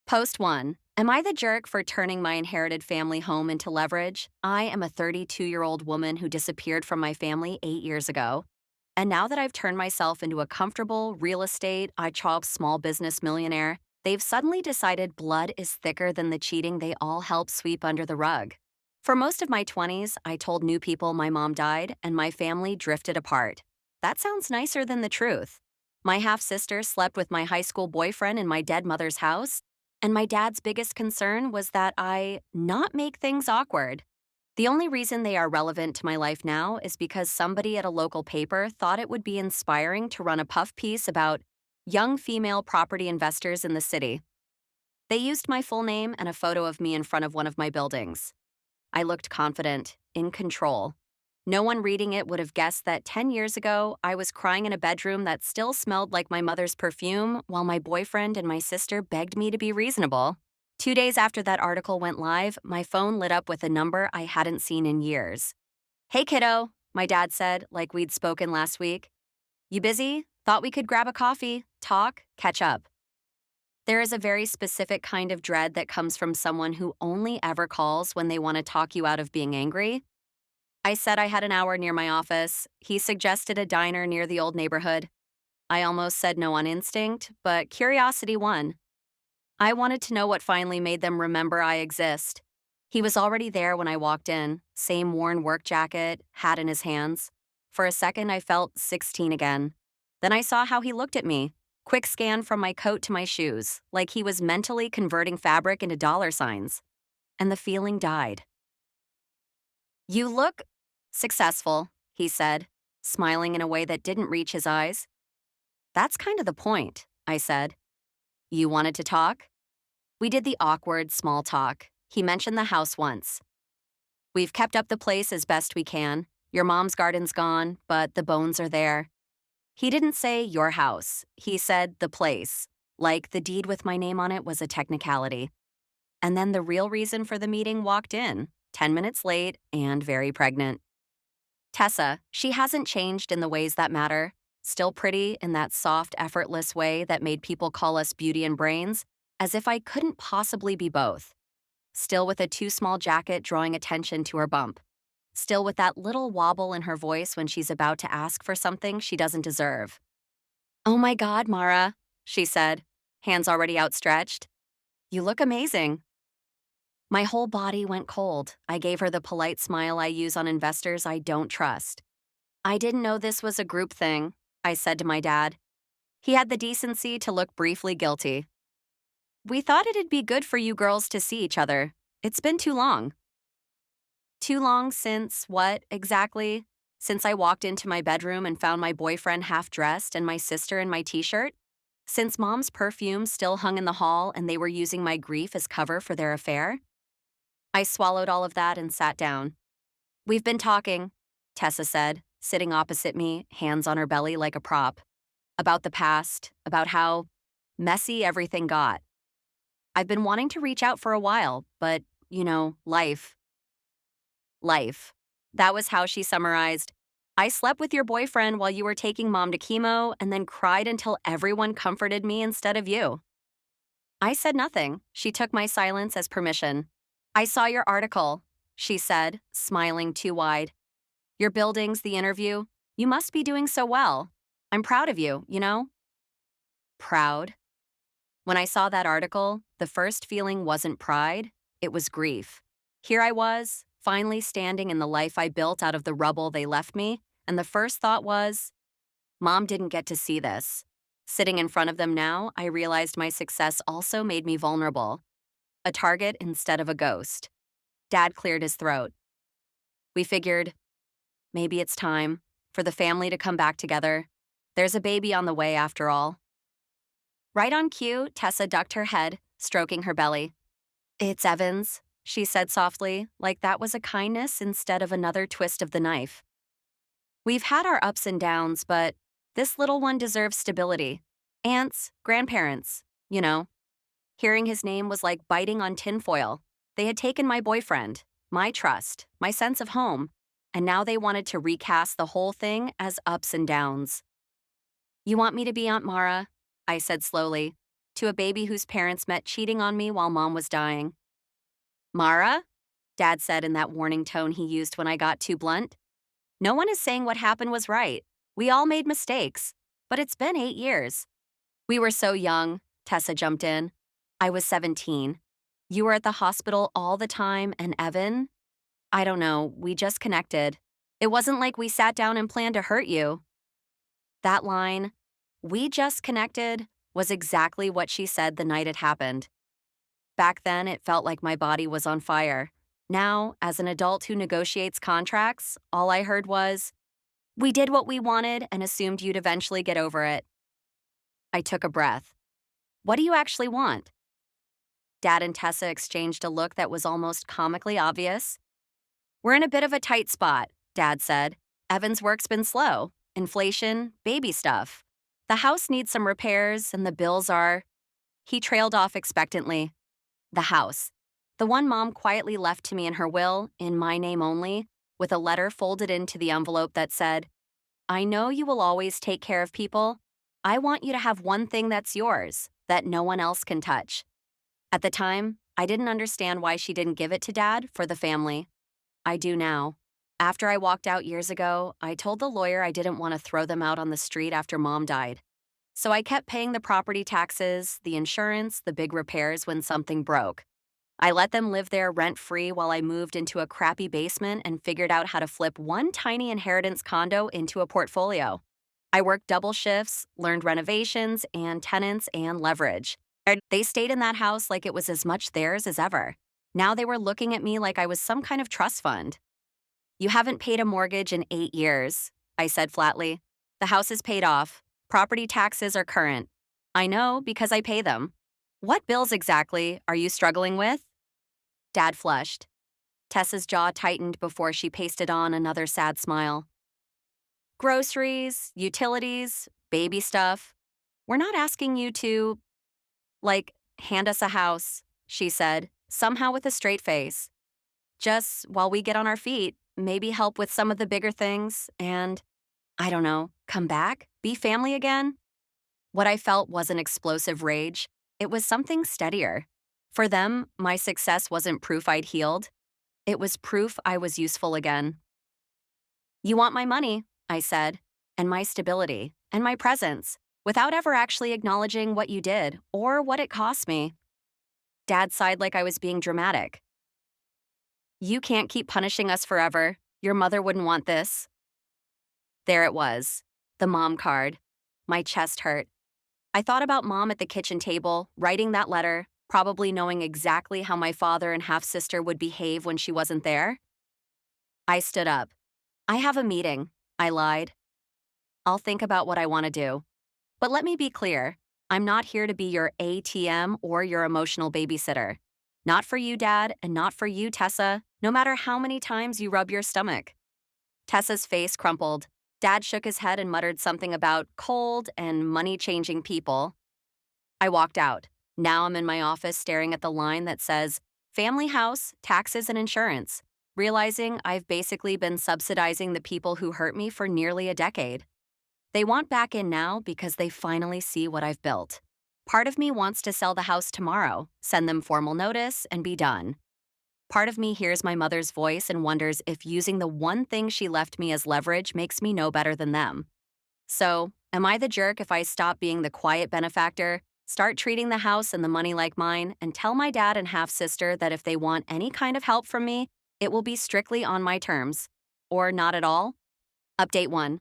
Post 1. Am I the jerk for turning my inherited family home into leverage? I am a 32-year-old woman who disappeared from my family 8 years ago. And now that I've turned myself into a comfortable real estate, I-chop small business millionaire, they've suddenly decided blood is thicker than the cheating they all helped sweep under the rug. For most of my 20s, I told new people my mom died and my family drifted apart. That sounds nicer than the truth. My half-sister slept with my high school boyfriend in my dead mother's house, and my dad's biggest concern was that I not make things awkward. The only reason they are relevant to my life now is because somebody at a local paper thought it would be inspiring to run a puff piece about young female property investors in the city. They used my full name and a photo of me in front of one of my buildings. I looked confident, in control. No one reading it would have guessed that 10 years ago, I was crying in a bedroom that still smelled like my mother's perfume while my boyfriend and my sister begged me to be reasonable. 2 days after that article went live, my phone lit up with a number I hadn't seen in years. "Hey, kiddo," my dad said, like we'd spoken last week. "You busy? Thought we could grab a coffee, talk, catch up." There is a very specific kind of dread that comes from someone who only ever calls when they want to talk you out of being angry. I said I had an hour near my office. He suggested a diner near the old neighborhood. I almost said no on instinct, but curiosity won. I wanted to know what finally made them remember I exist. He was already there when I walked in, same worn work jacket, hat in his hands. For a second, I felt 16 again. Then I saw how he looked at me. Quick scan from my coat to my shoes, like he was mentally converting fabric into dollar signs. And the feeling died. "You look successful," he said, smiling in a way that didn't reach his eyes. "That's kind of the point," I said. "You wanted to talk?" We did the awkward small talk. He mentioned the house once. "We've kept up the place as best we can. Your mom's garden's gone, but the bones are there." He didn't say your house. He said the place, like the deed with my name on it was a technicality. And then the real reason for the meeting walked in, 10 minutes late and very pregnant. Tessa, she hasn't changed in the ways that matter. Still pretty in that soft, effortless way that made people call us beauty and brains, as if I couldn't possibly be both. Still with a too small jacket drawing attention to her bump. Still with that little wobble in her voice when she's about to ask for something she doesn't deserve. "Oh my God, Mara," she said, hands already outstretched. "You look amazing." My whole body went cold. I gave her the polite smile I use on investors I don't trust. "I didn't know this was a group thing," I said to my dad. He had the decency to look briefly guilty. "We thought it'd be good for you girls to see each other. It's been too long." Too long since what, exactly? Since I walked into my bedroom and found my boyfriend half-dressed and my sister in my t-shirt? Since Mom's perfume still hung in the hall and they were using my grief as cover for their affair? I swallowed all of that and sat down. "We've been talking," Tessa said, sitting opposite me, hands on her belly like a prop. About the past, about how messy everything got. I've been wanting to reach out for a while, but, life. Life. That was how she summarized. "I slept with your boyfriend while you were taking Mom to chemo and then cried until everyone comforted me instead of you." I said nothing. She took my silence as permission. "I saw your article," she said, smiling too wide. "Your buildings, the interview. You must be doing so well. I'm proud of you. Proud? When I saw that article, the first feeling wasn't pride, it was grief. Here I was, finally standing in the life I built out of the rubble they left me, and the first thought was, Mom didn't get to see this. Sitting in front of them now, I realized my success also made me vulnerable. A target instead of a ghost. Dad cleared his throat. "We figured, maybe it's time for the family to come back together. There's a baby on the way after all." Right on cue, Tessa ducked her head, stroking her belly. "It's Evans," she said softly, like that was a kindness instead of another twist of the knife. "We've had our ups and downs, but this little one deserves stability. Aunts, grandparents. Hearing his name was like biting on tinfoil. They had taken my boyfriend, my trust, my sense of home, and now they wanted to recast the whole thing as ups and downs. "You want me to be Aunt Mara?" I said slowly. to a baby whose parents met cheating on me while mom was dying. Mara? Dad said in that warning tone he used when I got too blunt. No one is saying what happened was right. We all made mistakes. But it's been 8 years. We were so young, Tessa jumped in. I was 17. You were at the hospital all the time, and Evan? I don't know, we just connected. It wasn't like we sat down and planned to hurt you. That line, "we just connected," was exactly what she said the night it happened. Back then, it felt like my body was on fire. Now, as an adult who negotiates contracts, all I heard was, "We did what we wanted and assumed you'd eventually get over it." I took a breath. What do you actually want? Dad and Tessa exchanged a look that was almost comically obvious. We're in a bit of a tight spot, Dad said. Evan's work's been slow. Inflation, baby stuff. The house needs some repairs, and the bills are. He trailed off expectantly. The house. The one Mom quietly left to me in her will, in my name only, with a letter folded into the envelope that said, I know you will always take care of people. I want you to have one thing that's yours, that no one else can touch. At the time, I didn't understand why she didn't give it to Dad for the family. I do now. After I walked out years ago, I told the lawyer I didn't want to throw them out on the street after Mom died. So I kept paying the property taxes, the insurance, the big repairs when something broke. I let them live there rent-free while I moved into a crappy basement and figured out how to flip one tiny inheritance condo into a portfolio. I worked double shifts, learned renovations and tenants and leverage. They stayed in that house like it was as much theirs as ever. Now they were looking at me like I was some kind of trust fund. You haven't paid a mortgage in 8 years, I said flatly. The house is paid off. Property taxes are current. I know because I pay them. What bills exactly are you struggling with? Dad flushed. Tessa's jaw tightened before she pasted on another sad smile. Groceries, utilities, baby stuff. We're not asking you to, hand us a house, she said, somehow with a straight face. Just while we get on our feet, maybe help with some of the bigger things and, I don't know, come back? Be family again? What I felt wasn't explosive rage. It was something steadier. For them, my success wasn't proof I'd healed. It was proof I was useful again. You want my money, I said, and my stability, and my presence, without ever actually acknowledging what you did or what it cost me. Dad sighed like I was being dramatic. You can't keep punishing us forever. Your mother wouldn't want this. There it was, the mom card. My chest hurt. I thought about Mom at the kitchen table, writing that letter, probably knowing exactly how my father and half-sister would behave when she wasn't there. I stood up. I have a meeting, I lied. I'll think about what I want to do. But let me be clear, I'm not here to be your ATM or your emotional babysitter. Not for you, Dad, and not for you, Tessa, no matter how many times you rub your stomach. Tessa's face crumpled. Dad shook his head and muttered something about cold and money-changing people. I walked out. Now I'm in my office staring at the line that says, Family House, Taxes and Insurance, realizing I've basically been subsidizing the people who hurt me for nearly a decade. They want back in now because they finally see what I've built. Part of me wants to sell the house tomorrow, send them formal notice, and be done. Part of me hears my mother's voice and wonders if using the one thing she left me as leverage makes me no better than them. So, am I the jerk if I stop being the quiet benefactor, start treating the house and the money like mine, and tell my dad and half-sister that if they want any kind of help from me, it will be strictly on my terms? Or not at all? Update 1.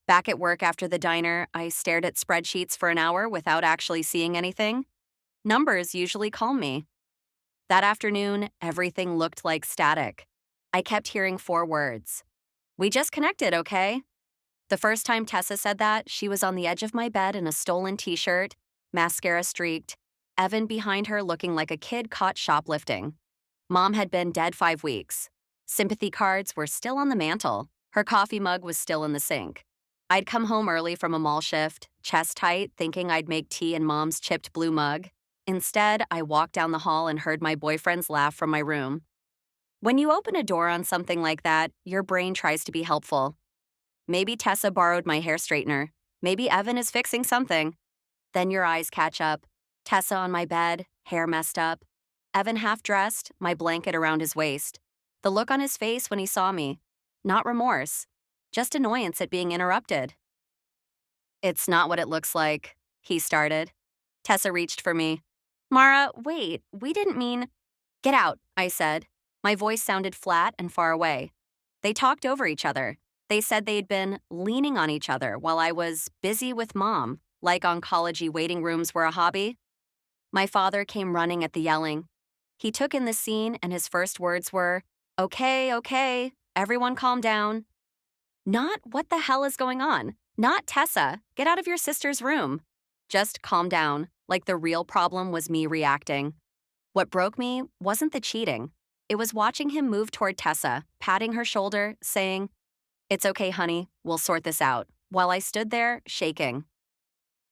Back at work after the diner, I stared at spreadsheets for an hour without actually seeing anything. Numbers usually calm me. That afternoon, everything looked like static. I kept hearing 4 words. We just connected, okay? The first time Tessa said that, she was on the edge of my bed in a stolen t-shirt, mascara streaked, Evan behind her looking like a kid caught shoplifting. Mom had been dead 5 weeks. Sympathy cards were still on the mantle. Her coffee mug was still in the sink. I'd come home early from a mall shift, chest tight, thinking I'd make tea in Mom's chipped blue mug. Instead, I walked down the hall and heard my boyfriend's laugh from my room. When you open a door on something like that, your brain tries to be helpful. Maybe Tessa borrowed my hair straightener. Maybe Evan is fixing something. Then your eyes catch up. Tessa on my bed, hair messed up. Evan half dressed, my blanket around his waist. The look on his face when he saw me. Not remorse, just annoyance at being interrupted. It's not what it looks like, he started. Tessa reached for me. Mara, wait, we didn't mean. Get out, I said. My voice sounded flat and far away. They talked over each other. They said they'd been leaning on each other while I was busy with mom, like oncology waiting rooms were a hobby. My father came running at the yelling. He took in the scene, and his first words were, Okay, okay, everyone calm down. Not what the hell is going on? Not Tessa, get out of your sister's room. Just calm down, like the real problem was me reacting. What broke me wasn't the cheating. It was watching him move toward Tessa, patting her shoulder, saying, It's okay, honey, we'll sort this out, while I stood there, shaking.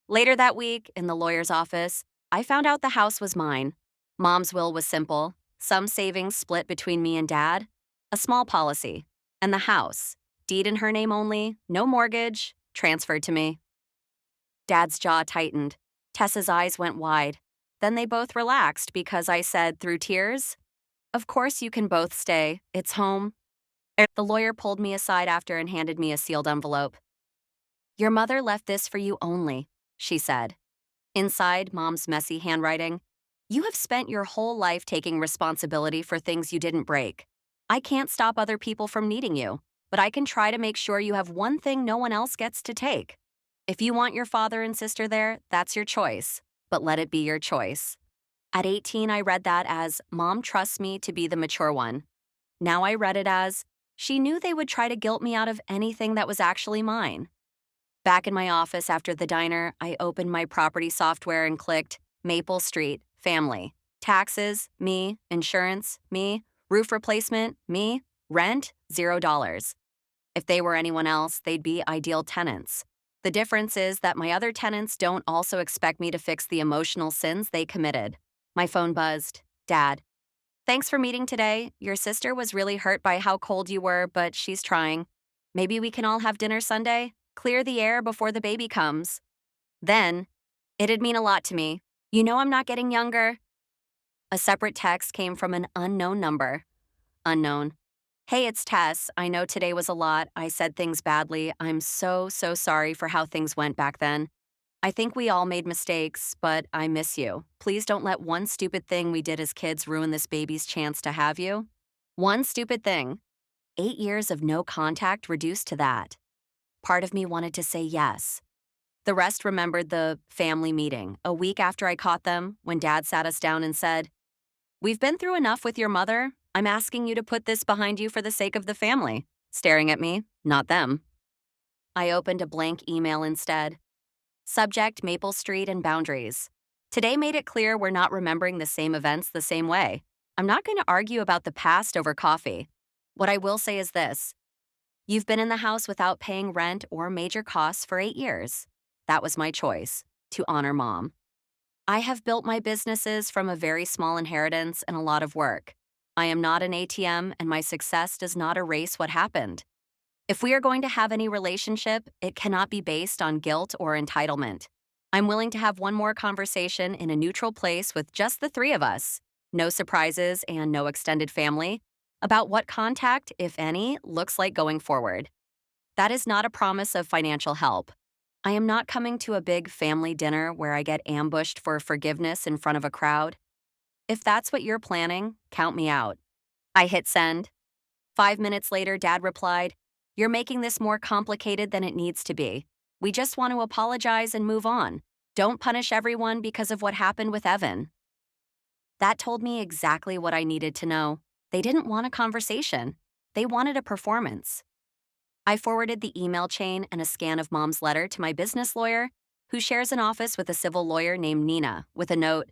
Later that week, in the lawyer's office, I found out the house was mine. Mom's will was simple, some savings split between me and Dad, a small policy, and the house, deed in her name only, no mortgage, transferred to me. Dad's jaw tightened. Tessa's eyes went wide. Then they both relaxed because I said through tears, Of course you can both stay. It's home. The lawyer pulled me aside after and handed me a sealed envelope. Your mother left this for you only, she said. Inside, Mom's messy handwriting. You have spent your whole life taking responsibility for things you didn't break. I can't stop other people from needing you, but I can try to make sure you have one thing no one else gets to take. If you want your father and sister there, that's your choice, but let it be your choice. At 18, I read that as, Mom trusts me to be the mature one. Now I read it as, she knew they would try to guilt me out of anything that was actually mine. Back in my office after the diner, I opened my property software and clicked Maple Street, family. Taxes, me. Insurance, me. Roof replacement, me. Rent, $0. If they were anyone else, they'd be ideal tenants. The difference is that my other tenants don't also expect me to fix the emotional sins they committed. My phone buzzed. Dad. Thanks for meeting today. Your sister was really hurt by how cold you were, but she's trying. Maybe we can all have dinner Sunday? Clear the air before the baby comes. Then, it'd mean a lot to me. You know I'm not getting younger. A separate text came from an unknown number. Unknown. Hey, it's Tess. I know today was a lot. I said things badly. I'm so sorry for how things went back then. I think we all made mistakes, but I miss you. Please don't let one stupid thing we did as kids ruin this baby's chance to have you. One stupid thing. 8 years of no contact reduced to that. Part of me wanted to say yes. The rest remembered the family meeting, a week after I caught them, when Dad sat us down and said, We've been through enough with your mother. I'm asking you to put this behind you for the sake of the family. Staring at me, not them. I opened a blank email instead. Subject Maple Street and boundaries. Today made it clear we're not remembering the same events the same way. I'm not going to argue about the past over coffee. What I will say is this. You've been in the house without paying rent or major costs for 8 years. That was my choice, to honor Mom. I have built my businesses from a very small inheritance and a lot of work. I am not an ATM, and my success does not erase what happened. If we are going to have any relationship, it cannot be based on guilt or entitlement. I'm willing to have one more conversation in a neutral place with just the three of us, no surprises and no extended family, about what contact, if any, looks like going forward. That is not a promise of financial help. I am not coming to a big family dinner where I get ambushed for forgiveness in front of a crowd. If that's what you're planning, count me out. I hit send. 5 minutes later, Dad replied, You're making this more complicated than it needs to be. We just want to apologize and move on. Don't punish everyone because of what happened with Evan. That told me exactly what I needed to know. They didn't want a conversation. They wanted a performance. I forwarded the email chain and a scan of Mom's letter to my business lawyer, who shares an office with a civil lawyer named Nina, with a note,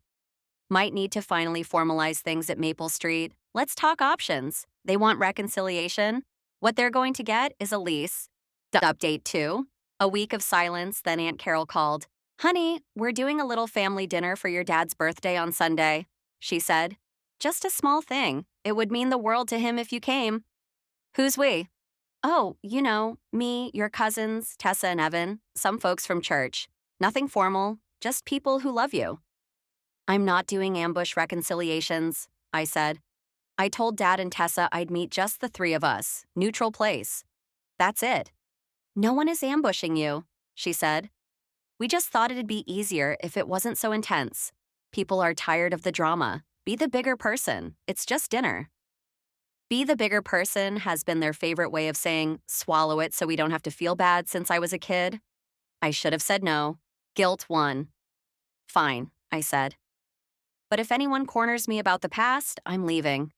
Might need to finally formalize things at Maple Street. Let's talk options. They want reconciliation. What they're going to get is a lease. Update 2. A week of silence, then Aunt Carol called. Honey, we're doing a little family dinner for your dad's birthday on Sunday, she said. Just a small thing. It would mean the world to him if you came. Who's we? Oh, you know, me, your cousins, Tessa and Evan, some folks from church. Nothing formal, just people who love you. I'm not doing ambush reconciliations, I said. I told Dad and Tessa I'd meet just the three of us, neutral place. That's it. No one is ambushing you, she said. We just thought it'd be easier if it wasn't so intense. People are tired of the drama. Be the bigger person. It's just dinner. Be the bigger person has been their favorite way of saying, swallow it so we don't have to feel bad since I was a kid. I should have said no. Guilt won. Fine, I said. But if anyone corners me about the past, I'm leaving.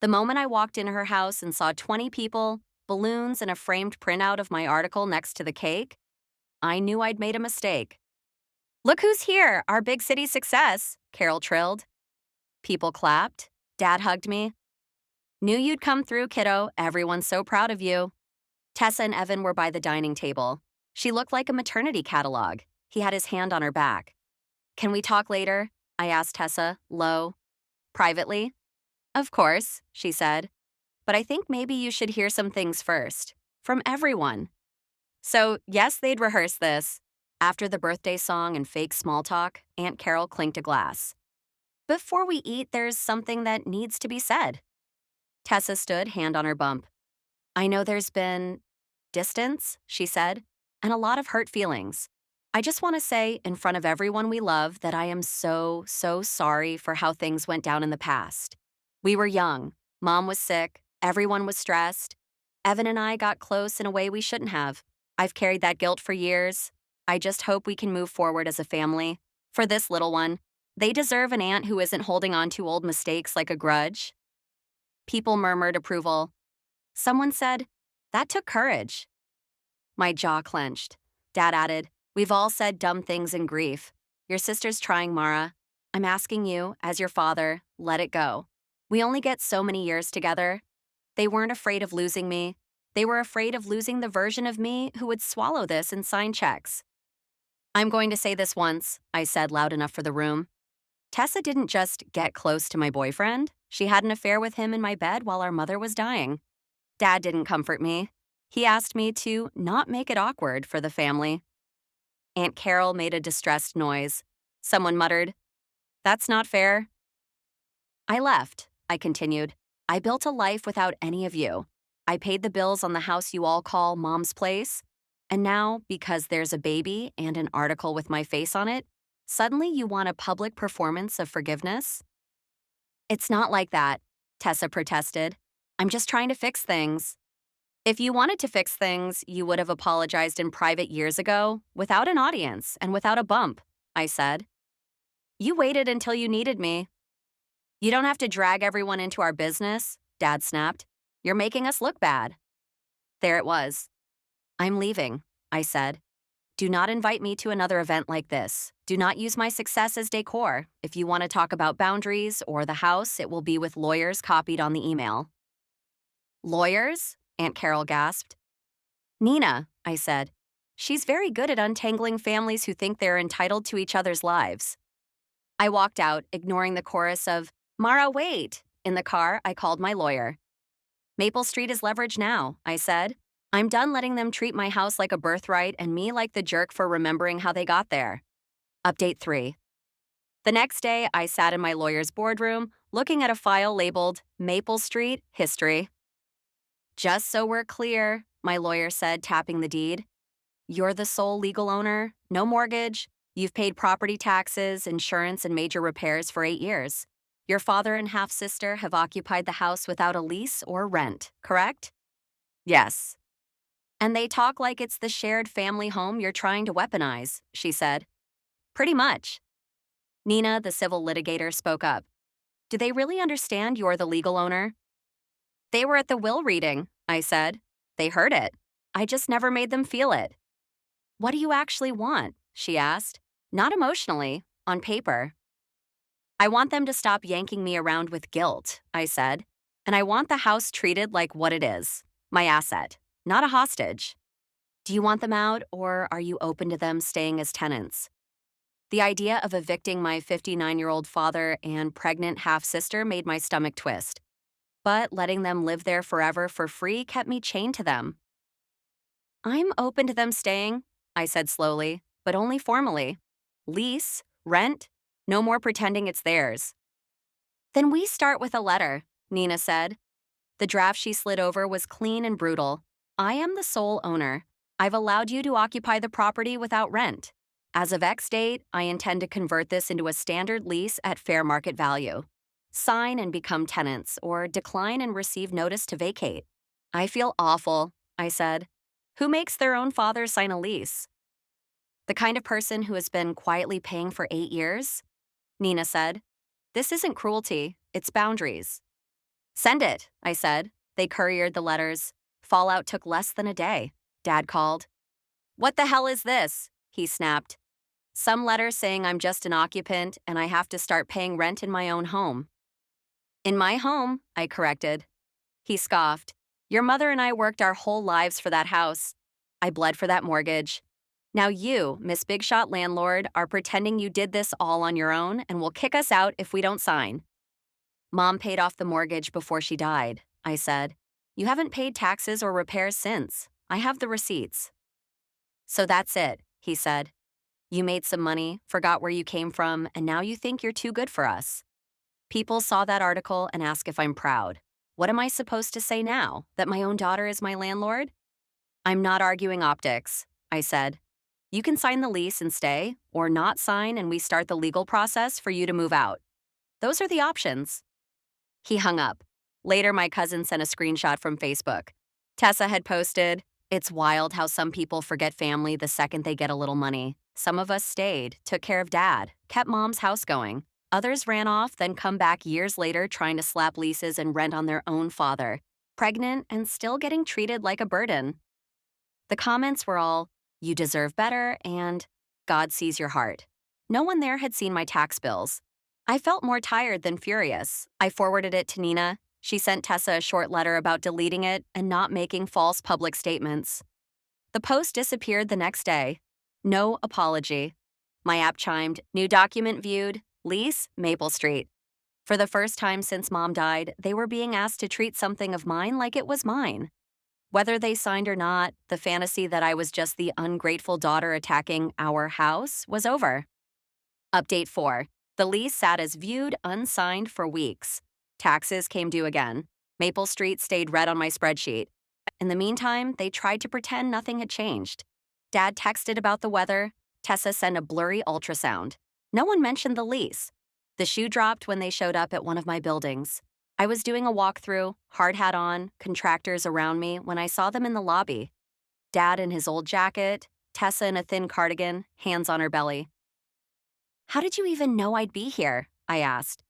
The moment I walked in her house and saw 20 people, balloons, and a framed printout of my article next to the cake, I knew I'd made a mistake. Look who's here, our big city success, Carol trilled. People clapped. Dad hugged me. Knew you'd come through, kiddo. Everyone's so proud of you. Tessa and Evan were by the dining table. She looked like a maternity catalog. He had his hand on her back. Can we talk later? I asked Tessa, low. Privately? Of course, she said. But I think maybe you should hear some things first. From everyone. So, yes, they'd rehearsed this. After the birthday song and fake small talk, Aunt Carol clinked a glass. Before we eat, there's something that needs to be said. Tessa stood, hand on her bump. I know there's been distance, she said, and a lot of hurt feelings. I just want to say, in front of everyone we love, that I am so sorry for how things went down in the past. We were young. Mom was sick. Everyone was stressed. Evan and I got close in a way we shouldn't have. I've carried that guilt for years. I just hope we can move forward as a family. For this little one, they deserve an aunt who isn't holding on to old mistakes like a grudge. People murmured approval. Someone said, that took courage. My jaw clenched. Dad added, we've all said dumb things in grief. Your sister's trying, Mara. I'm asking you, as your father, let it go. We only get so many years together. They weren't afraid of losing me. They were afraid of losing the version of me who would swallow this and sign checks. I'm going to say this once, I said loud enough for the room. Tessa didn't just get close to my boyfriend. She had an affair with him in my bed while our mother was dying. Dad didn't comfort me. He asked me to not make it awkward for the family. Aunt Carol made a distressed noise. Someone muttered, that's not fair. I left, I continued. I built a life without any of you. I paid the bills on the house you all call Mom's place. And now, because there's a baby and an article with my face on it, suddenly you want a public performance of forgiveness? It's not like that, Tessa protested. I'm just trying to fix things. If you wanted to fix things, you would have apologized in private years ago, without an audience and without a bump, I said. You waited until you needed me. You don't have to drag everyone into our business, Dad snapped. You're making us look bad. There it was. I'm leaving, I said. Do not invite me to another event like this. Do not use my success as decor. If you want to talk about boundaries or the house, it will be with lawyers copied on the email. Lawyers? Aunt Carol gasped. Nina, I said. She's very good at untangling families who think they're entitled to each other's lives. I walked out, ignoring the chorus of, Mara, wait! In the car, I called my lawyer. Maple Street is leverage now, I said. I'm done letting them treat my house like a birthright and me like the jerk for remembering how they got there. Update 3. The next day, I sat in my lawyer's boardroom, looking at a file labeled Maple Street History. Just so we're clear, my lawyer said, tapping the deed. You're the sole legal owner, no mortgage. You've paid property taxes, insurance, and major repairs for 8 years. Your father and half-sister have occupied the house without a lease or rent, correct? Yes. And they talk like it's the shared family home you're trying to weaponize, she said. Pretty much. Nina, the civil litigator, spoke up. Do they really understand you're the legal owner? They were at the will reading, I said. They heard it. I just never made them feel it. What do you actually want? She asked. Not emotionally, on paper. I want them to stop yanking me around with guilt, I said. And I want the house treated like what it is, my asset, not a hostage. Do you want them out, or are you open to them staying as tenants? The idea of evicting my 59-year-old father and pregnant half-sister made my stomach twist. But letting them live there forever for free kept me chained to them. I'm open to them staying, I said slowly, but only formally. Lease, rent, No more pretending it's theirs. Then we start with a letter, Nina said. The draft she slid over was clean and brutal. I am the sole owner. I've allowed you to occupy the property without rent. As of X date, I intend to convert this into a standard lease at fair market value. Sign and become tenants, or decline and receive notice to vacate. I feel awful, I said. Who makes their own father sign a lease? The kind of person who has been quietly paying for 8 years? Nina said. This isn't cruelty, it's boundaries. Send it, I said. They couriered the letters. Fallout took less than a day. Dad called. What the hell is this? He snapped. Some letter saying I'm just an occupant and I have to start paying rent in my own home. In my home, I corrected. He scoffed. Your mother and I worked our whole lives for that house. I bled for that mortgage. Now you, Miss Big Shot Landlord, are pretending you did this all on your own and will kick us out if we don't sign. Mom paid off the mortgage before she died, I said. You haven't paid taxes or repairs since. I have the receipts. So that's it, he said. You made some money, forgot where you came from, and now you think you're too good for us. People saw that article and ask if I'm proud. What am I supposed to say now? That my own daughter is my landlord? I'm not arguing optics, I said. You can sign the lease and stay, or not sign and we start the legal process for you to move out. Those are the options. He hung up. Later, my cousin sent a screenshot from Facebook. Tessa had posted, "It's wild how some people forget family the second they get a little money. Some of us stayed, took care of dad, kept mom's house going. Others ran off, then come back years later trying to slap leases and rent on their own father, pregnant and still getting treated like a burden." The comments were all, "You deserve better," and "God sees your heart." No one there had seen my tax bills. I felt more tired than furious. I forwarded it to Nina. She sent Tessa a short letter about deleting it and not making false public statements. The post disappeared the next day. No apology. My app chimed, "New document viewed, lease, Maple Street." For the first time since Mom died, they were being asked to treat something of mine like it was mine. Whether they signed or not, the fantasy that I was just the ungrateful daughter attacking our house was over. Update 4. The lease sat as viewed unsigned for weeks. Taxes came due again. Maple Street stayed red on my spreadsheet. In the meantime, they tried to pretend nothing had changed. Dad texted about the weather. Tessa sent a blurry ultrasound. No one mentioned the lease. The shoe dropped when they showed up at one of my buildings. I was doing a walkthrough, hard hat on, contractors around me, when I saw them in the lobby. Dad in his old jacket, Tessa in a thin cardigan, hands on her belly. How did you even know I'd be here? I asked.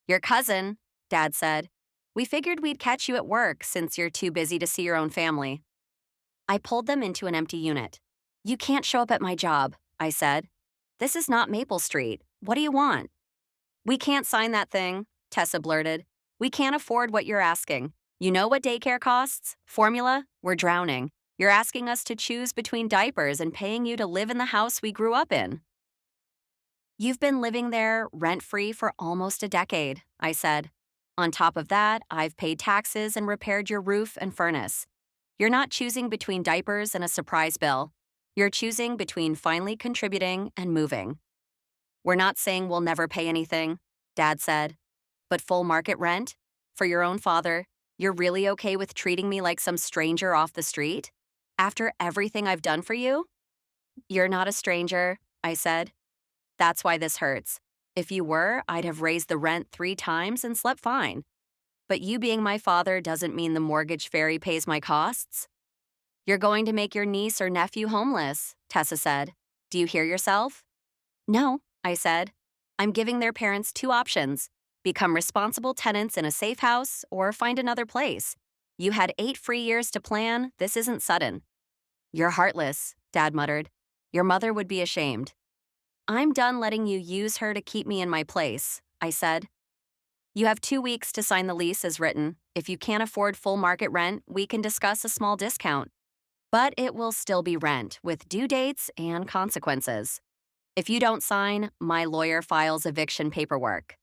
Your cousin, Dad said. We figured we'd catch you at work since you're too busy to see your own family. I pulled them into an empty unit. You can't show up at my job, I said. This is not Maple Street. What do you want? We can't sign that thing, Tessa blurted. We can't afford what you're asking. You know what daycare costs? Formula? We're drowning. You're asking us to choose between diapers and paying you to live in the house we grew up in. You've been living there rent-free for almost a decade, I said. On top of that, I've paid taxes and repaired your roof and furnace. You're not choosing between diapers and a surprise bill. You're choosing between finally contributing and moving. We're not saying we'll never pay anything, Dad said. But full market rent? For your own father, you're really okay with treating me like some stranger off the street? After everything I've done for you? You're not a stranger, I said. That's why this hurts. If you were, I'd have raised the rent 3 times and slept fine. But you being my father doesn't mean the mortgage fairy pays my costs. You're going to make your niece or nephew homeless, Tessa said. Do you hear yourself? No, I said. I'm giving their parents 2 options. Become responsible tenants in a safe house or find another place. You had 8 free years to plan. This isn't sudden. You're heartless, Dad muttered. Your mother would be ashamed. I'm done letting you use her to keep me in my place, I said. You have 2 weeks to sign the lease as written. If you can't afford full market rent, we can discuss a small discount. But it will still be rent, with due dates and consequences. If you don't sign, my lawyer files eviction paperwork.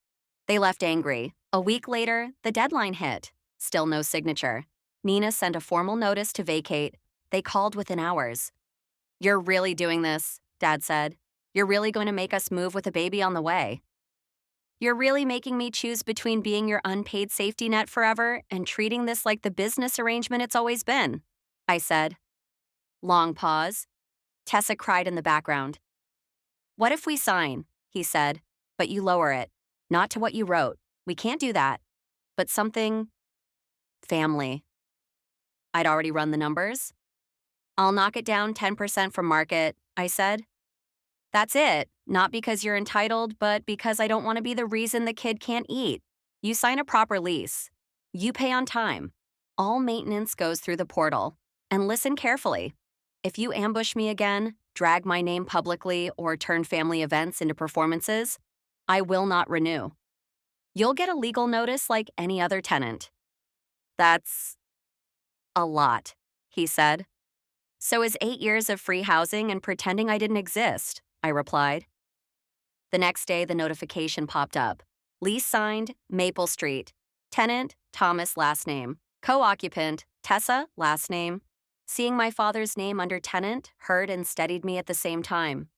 They left angry. A week later, the deadline hit. Still no signature. Nina sent a formal notice to vacate. They called within hours. You're really doing this, Dad said. You're really going to make us move with a baby on the way. You're really making me choose between being your unpaid safety net forever and treating this like the business arrangement it's always been, I said. Long pause. Tessa cried in the background. What if we sign? He said, but you lower it. Not to what you wrote. We can't do that. But something family. I'd already run the numbers. I'll knock it down 10% from market, I said. That's it. Not because you're entitled, but because I don't want to be the reason the kid can't eat. You sign a proper lease. You pay on time. All maintenance goes through the portal. And listen carefully. If you ambush me again, drag my name publicly, or turn family events into performances, I will not renew. You'll get a legal notice like any other tenant. That's a lot, he said. So is 8 years of free housing and pretending I didn't exist, I replied. The next day, the notification popped up. Lease signed, Maple Street. Tenant, Thomas last name. Co-occupant, Tessa last name. Seeing my father's name under tenant hurt and steadied me at the same time.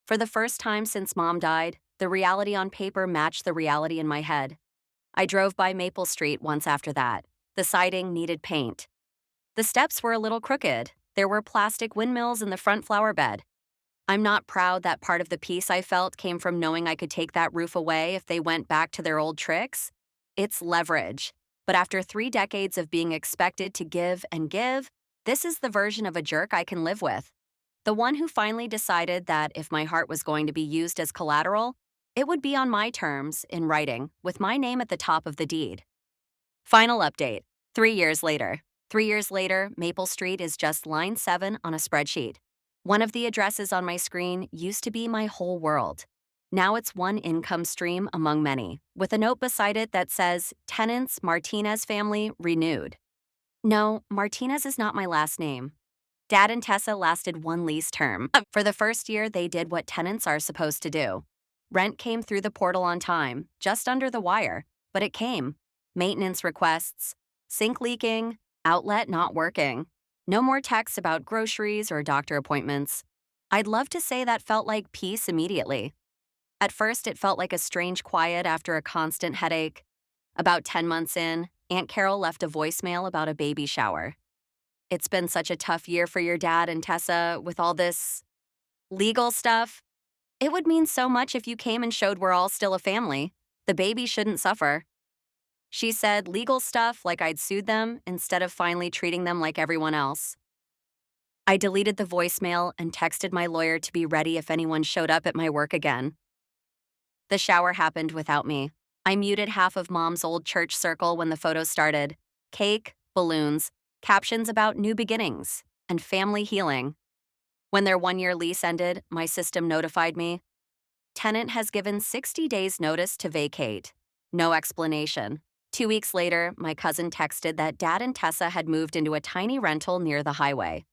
For the first time since Mom died, the reality on paper matched the reality in my head. I drove by Maple Street once after that. The siding needed paint. The steps were a little crooked. There were plastic windmills in the front flower bed. I'm not proud that part of the peace I felt came from knowing I could take that roof away if they went back to their old tricks. It's leverage. But after 3 decades of being expected to give and give, this is the version of a jerk I can live with. The one who finally decided that if my heart was going to be used as collateral, it would be on my terms, in writing, with my name at the top of the deed. Final update. 3 years later. 3 years later, Maple Street is just line 7 on a spreadsheet. One of the addresses on my screen used to be my whole world. Now it's one income stream among many, with a note beside it that says, Tenants Martinez family renewed. No, Martinez is not my last name. Dad and Tessa lasted one lease term. For the first year, they did what tenants are supposed to do. Rent came through the portal on time, just under the wire, but it came. Maintenance requests, sink leaking, outlet not working. No more texts about groceries or doctor appointments. I'd love to say that felt like peace immediately. At first, it felt like a strange quiet after a constant headache. About 10 months in, Aunt Carol left a voicemail about a baby shower. It's been such a tough year for your dad and Tessa with all this legal stuff. It would mean so much if you came and showed we're all still a family. The baby shouldn't suffer. She said legal stuff like I'd sued them instead of finally treating them like everyone else. I deleted the voicemail and texted my lawyer to be ready if anyone showed up at my work again. The shower happened without me. I muted half of Mom's old church circle when the photos started. Cake, balloons, captions about new beginnings, and family healing. When their 1-year lease ended, my system notified me. Tenant has given 60 days notice to vacate. No explanation. 2 weeks later, my cousin texted that Dad and Tessa had moved into a tiny rental near the highway.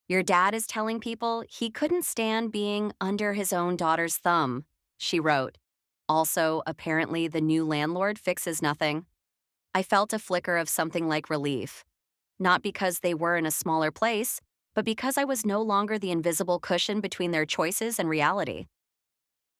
Your dad is telling people he couldn't stand being under his own daughter's thumb, she wrote. Also, apparently the new landlord fixes nothing. I felt a flicker of something like relief. Not because they were in a smaller place, but because I was no longer the invisible cushion between their choices and reality.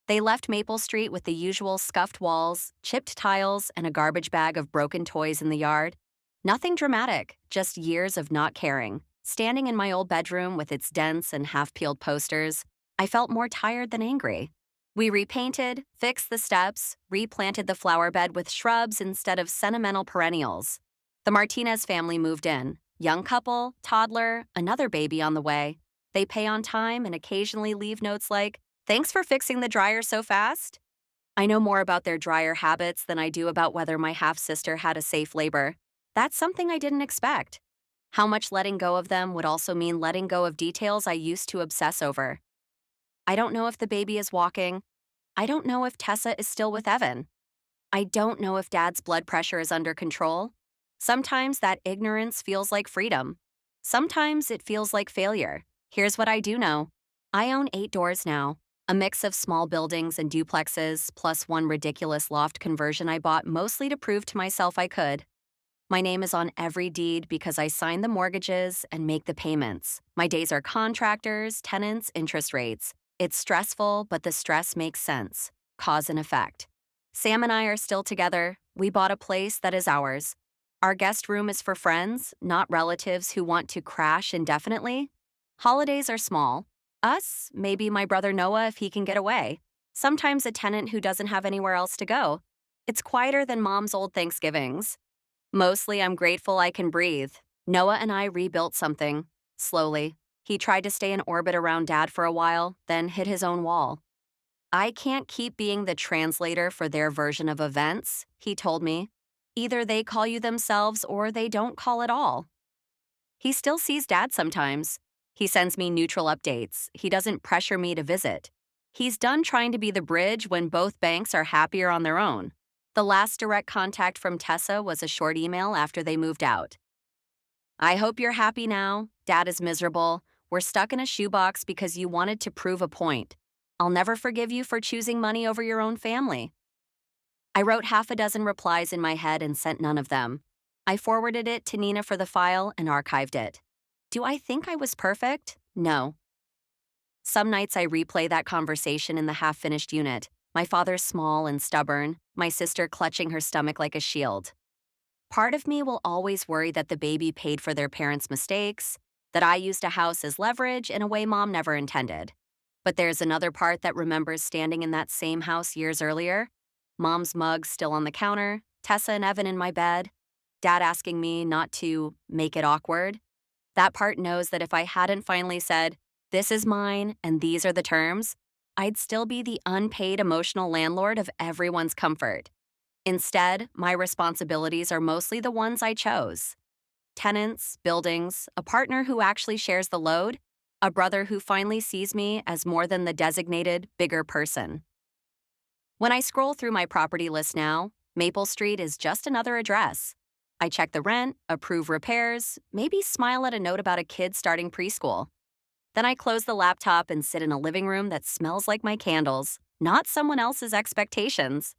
They left Maple Street with the usual scuffed walls, chipped tiles, and a garbage bag of broken toys in the yard. Nothing dramatic, just years of not caring. Standing in my old bedroom with its dents and half-peeled posters, I felt more tired than angry. We repainted, fixed the steps, replanted the flower bed with shrubs instead of sentimental perennials. The Martinez family moved in. Young couple, toddler, another baby on the way. They pay on time and occasionally leave notes like, "Thanks for fixing the dryer so fast." I know more about their dryer habits than I do about whether my half-sister had a safe labor. That's something I didn't expect. How much letting go of them would also mean letting go of details I used to obsess over. I don't know if the baby is walking. I don't know if Tessa is still with Evan. I don't know if Dad's blood pressure is under control. Sometimes that ignorance feels like freedom. Sometimes it feels like failure. Here's what I do know. I own 8 doors now, a mix of small buildings and duplexes, plus one ridiculous loft conversion I bought mostly to prove to myself I could. My name is on every deed because I sign the mortgages and make the payments. My days are contractors, tenants, interest rates. It's stressful, but the stress makes sense. Cause and effect. Sam and I are still together. We bought a place that is ours. Our guest room is for friends, not relatives who want to crash indefinitely. Holidays are small. Us, maybe my brother Noah if he can get away. Sometimes a tenant who doesn't have anywhere else to go. It's quieter than mom's old Thanksgivings. Mostly, I'm grateful I can breathe. Noah and I rebuilt something. Slowly. He tried to stay in orbit around Dad for a while, then hit his own wall. I can't keep being the translator for their version of events, he told me. Either they call you themselves or they don't call at all. He still sees Dad sometimes. He sends me neutral updates. He doesn't pressure me to visit. He's done trying to be the bridge when both banks are happier on their own. The last direct contact from Tessa was a short email after they moved out. I hope you're happy now. Dad is miserable. We're stuck in a shoebox because you wanted to prove a point. I'll never forgive you for choosing money over your own family. I wrote half a dozen replies in my head and sent none of them. I forwarded it to Nina for the file and archived it. Do I think I was perfect? No. Some nights I replay that conversation in the half-finished unit. My father small and stubborn, my sister clutching her stomach like a shield. Part of me will always worry that the baby paid for their parents' mistakes, that I used a house as leverage in a way Mom never intended. But there's another part that remembers standing in that same house years earlier. Mom's mug still on the counter, Tessa and Evan in my bed, Dad asking me not to make it awkward. That part knows that if I hadn't finally said, "This is mine and these are the terms," I'd still be the unpaid emotional landlord of everyone's comfort. Instead, my responsibilities are mostly the ones I chose. Tenants, buildings, a partner who actually shares the load, a brother who finally sees me as more than the designated, bigger person. When I scroll through my property list now, Maple Street is just another address. I check the rent, approve repairs, maybe smile at a note about a kid starting preschool. Then I close the laptop and sit in a living room that smells like my candles, not someone else's expectations.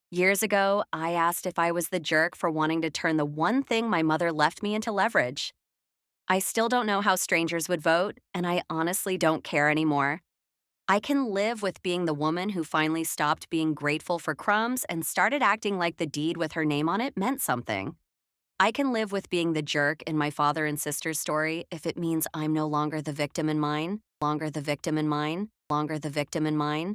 Years ago, I asked if I was the jerk for wanting to turn the one thing my mother left me into leverage. I still don't know how strangers would vote, and I honestly don't care anymore. I can live with being the woman who finally stopped being grateful for crumbs and started acting like the deed with her name on it meant something. I can live with being the jerk in my father and sister's story if it means I'm no longer the victim in mine, longer the victim in mine, longer the victim in mine.